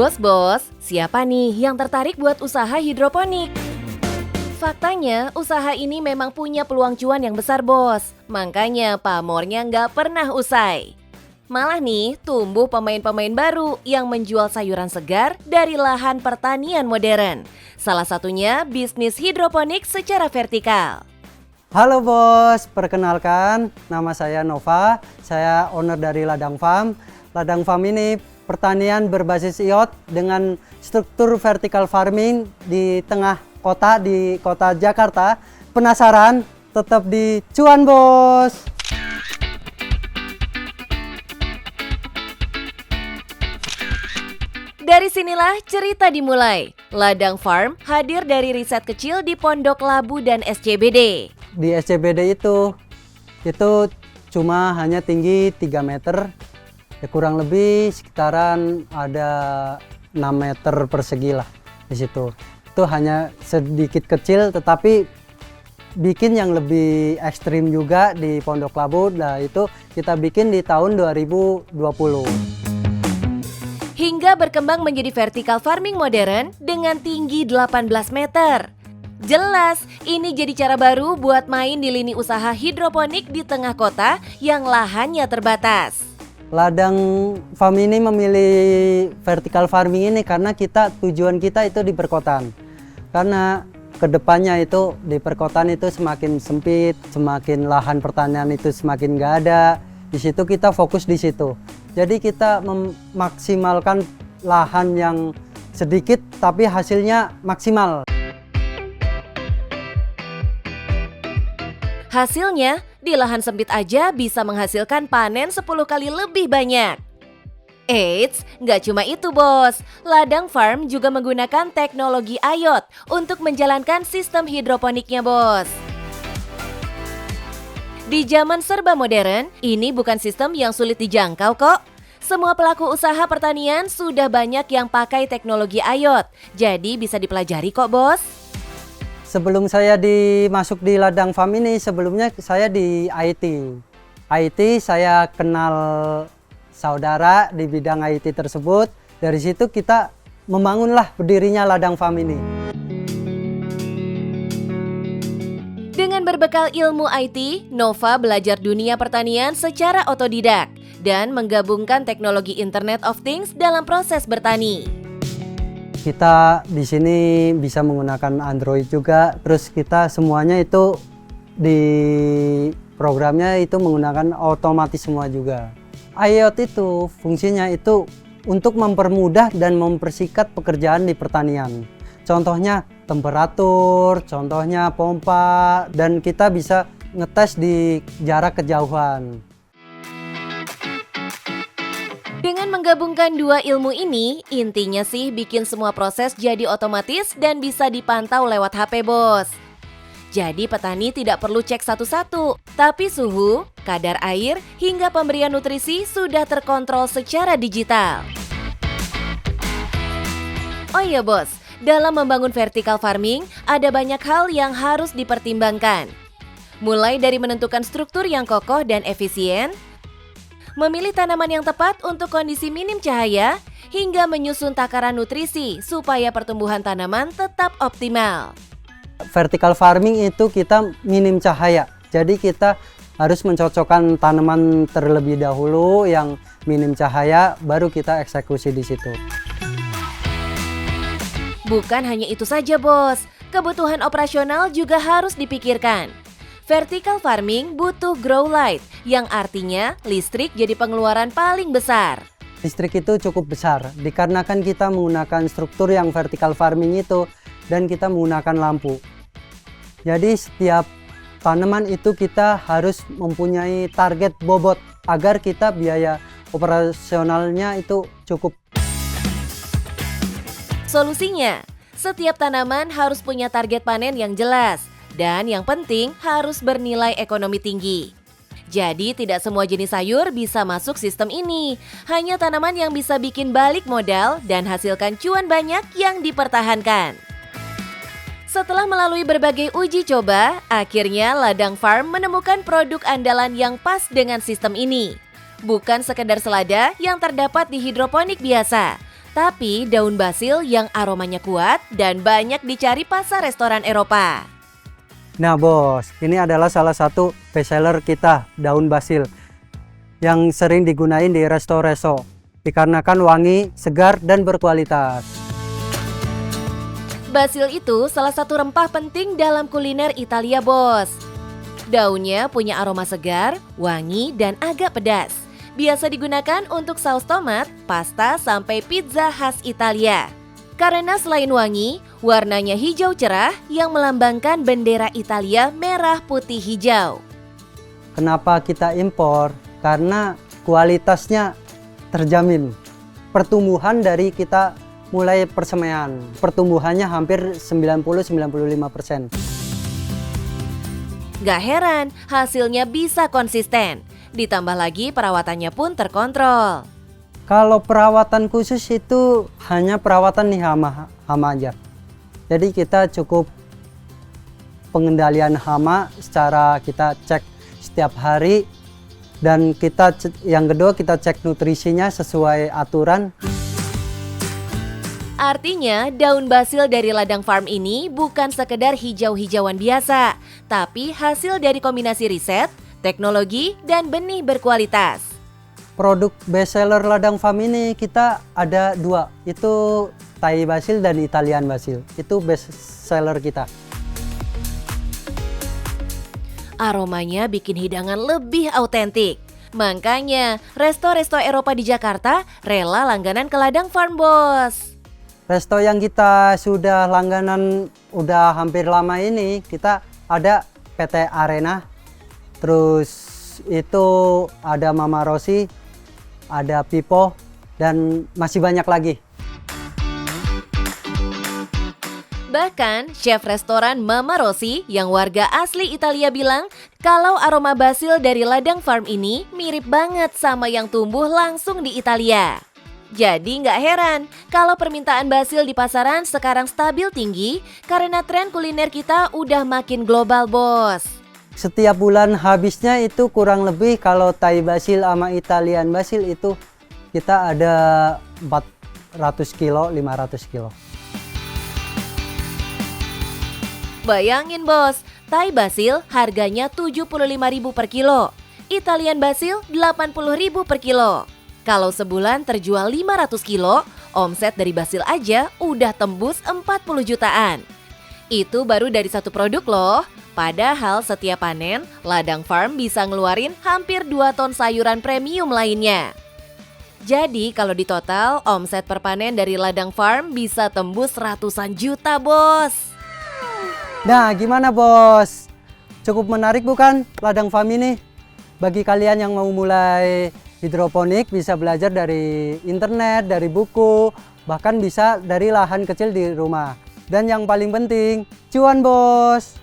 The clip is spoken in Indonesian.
Bos, siapa nih yang tertarik buat usaha hidroponik? Faktanya, usaha ini memang punya peluang cuan yang besar, bos. Makanya pamornya nggak pernah usai. Malah nih, tumbuh pemain-pemain baru yang menjual sayuran segar dari lahan pertanian modern. Salah satunya bisnis hidroponik secara vertikal. Halo bos, perkenalkan nama saya Nova, saya owner dari Ladang Farm. Ladang Farm ini pertanian berbasis iot dengan struktur vertical farming di tengah kota, di kota Jakarta. Penasaran? Tetap di Cuan Bos! Dari sinilah cerita dimulai. Ladang Farm hadir dari riset kecil di Pondok Labu dan SCBD. Di SCBD itu cuma hanya tinggi 3 meter, ya kurang lebih sekitaran ada 6 meter persegi lah di situ. Itu hanya sedikit kecil, tetapi bikin yang lebih ekstrim juga di Pondok Labu. Nah itu kita bikin di tahun 2020. Hingga berkembang menjadi vertical farming modern dengan tinggi 18 meter. Jelas, ini jadi cara baru buat main di lini usaha hidroponik di tengah kota yang lahannya terbatas. Ladang Farm ini memilih vertical farming ini karena tujuan kita itu di perkotaan. Karena kedepannya itu di perkotaan itu semakin sempit, semakin lahan pertanian itu semakin nggak ada. Di situ kita fokus di situ. Jadi kita memaksimalkan lahan yang sedikit tapi hasilnya maksimal. Hasilnya, di lahan sempit aja bisa menghasilkan panen 10 kali lebih banyak. Eits, nggak cuma itu bos. Ladang Farm juga menggunakan teknologi IoT untuk menjalankan sistem hidroponiknya bos. Di zaman serba modern, ini bukan sistem yang sulit dijangkau kok. Semua pelaku usaha pertanian sudah banyak yang pakai teknologi IoT, jadi bisa dipelajari kok bos. Sebelum saya masuk di Ladang Farm ini, sebelumnya saya di IT. IT saya kenal saudara di bidang IT tersebut. Dari situ kita membangunlah berdirinya Ladang Farm ini. Dengan berbekal ilmu IT, Nova belajar dunia pertanian secara otodidak dan menggabungkan teknologi Internet of Things dalam proses bertani. Kita di sini bisa menggunakan Android juga, terus kita semuanya itu di programnya itu menggunakan otomatis semua juga. IoT itu fungsinya itu untuk mempermudah dan mempersingkat pekerjaan di pertanian. Contohnya temperatur, contohnya pompa, dan kita bisa ngetes di jarak kejauhan. Dengan menggabungkan dua ilmu ini, intinya sih bikin semua proses jadi otomatis dan bisa dipantau lewat HP bos. Jadi petani tidak perlu cek satu-satu, tapi suhu, kadar air, hingga pemberian nutrisi sudah terkontrol secara digital. Oh iya bos, dalam membangun vertical farming, ada banyak hal yang harus dipertimbangkan. Mulai dari menentukan struktur yang kokoh dan efisien, memilih tanaman yang tepat untuk kondisi minim cahaya, hingga menyusun takaran nutrisi supaya pertumbuhan tanaman tetap optimal. Vertical farming itu kita minim cahaya, jadi kita harus mencocokkan tanaman terlebih dahulu yang minim cahaya, baru kita eksekusi di situ. Bukan hanya itu saja bos, kebutuhan operasional juga harus dipikirkan. Vertical farming butuh grow light, yang artinya listrik jadi pengeluaran paling besar. Listrik itu cukup besar, dikarenakan kita menggunakan struktur yang vertical farming itu dan kita menggunakan lampu. Jadi setiap tanaman itu kita harus mempunyai target bobot agar kita biaya operasionalnya itu cukup. Solusinya, setiap tanaman harus punya target panen yang jelas. Dan yang penting harus bernilai ekonomi tinggi. Jadi tidak semua jenis sayur bisa masuk sistem ini. Hanya tanaman yang bisa bikin balik modal dan hasilkan cuan banyak yang dipertahankan. Setelah melalui berbagai uji coba, akhirnya Ladang Farm menemukan produk andalan yang pas dengan sistem ini. Bukan sekedar selada yang terdapat di hidroponik biasa, Tapi daun basil yang aromanya kuat dan banyak dicari pasar restoran Eropa. Nah bos, ini adalah salah satu bestseller kita, daun basil, yang sering digunain di resto-resto, dikarenakan wangi, segar, dan berkualitas. Basil itu salah satu rempah penting dalam kuliner Italia, bos. Daunnya punya aroma segar, wangi, dan agak pedas. Biasa digunakan untuk saus tomat, pasta, sampai pizza khas Italia. Karena selain wangi, warnanya hijau cerah yang melambangkan bendera Italia merah putih hijau. Kenapa kita impor? Karena kualitasnya terjamin. Pertumbuhan dari kita mulai persemaian, pertumbuhannya hampir 90-95%. Gak heran, hasilnya bisa konsisten. Ditambah lagi perawatannya pun terkontrol. Kalau perawatan khusus itu hanya perawatan nih hama aja. Jadi kita cukup pengendalian hama secara kita cek setiap hari, dan yang kedua kita cek nutrisinya sesuai aturan. Artinya daun basil dari ladang farm ini bukan sekedar hijau-hijauan biasa, tapi hasil dari kombinasi riset, teknologi, dan benih berkualitas. Produk bestseller ladang farm ini kita ada dua, itu Thai basil dan Italian basil. Itu bestseller kita. Aromanya bikin hidangan lebih autentik. Makanya resto-resto Eropa di Jakarta rela langganan ke ladang farm, bos. Resto yang kita sudah langganan udah hampir lama ini, kita ada PT Arena, terus itu ada Mama Rosi, ada Pipo, dan masih banyak lagi. Bahkan chef restoran Mama Rosi yang warga asli Italia bilang kalau aroma basil dari ladang farm ini mirip banget sama yang tumbuh langsung di Italia. Jadi nggak heran kalau permintaan basil di pasaran sekarang stabil tinggi karena tren kuliner kita udah makin global, bos. Setiap bulan habisnya itu kurang lebih kalau Thai basil sama Italian basil itu kita ada 400 kilo, 500 kilo. Bayangin, bos, Thai basil harganya 75.000 per kilo, Italian basil 80.000 per kilo. Kalau sebulan terjual 500 kilo, omset dari basil aja udah tembus 40 jutaan. Itu baru dari satu produk loh. Padahal setiap panen, ladang farm bisa ngeluarin hampir 2 ton sayuran premium lainnya. Jadi kalau di total, omset per panen dari ladang farm bisa tembus ratusan juta, bos. Nah, gimana bos? Cukup menarik bukan ladang farm ini? Bagi kalian yang mau mulai hidroponik bisa belajar dari internet, dari buku, bahkan bisa dari lahan kecil di rumah. Dan yang paling penting, cuan bos!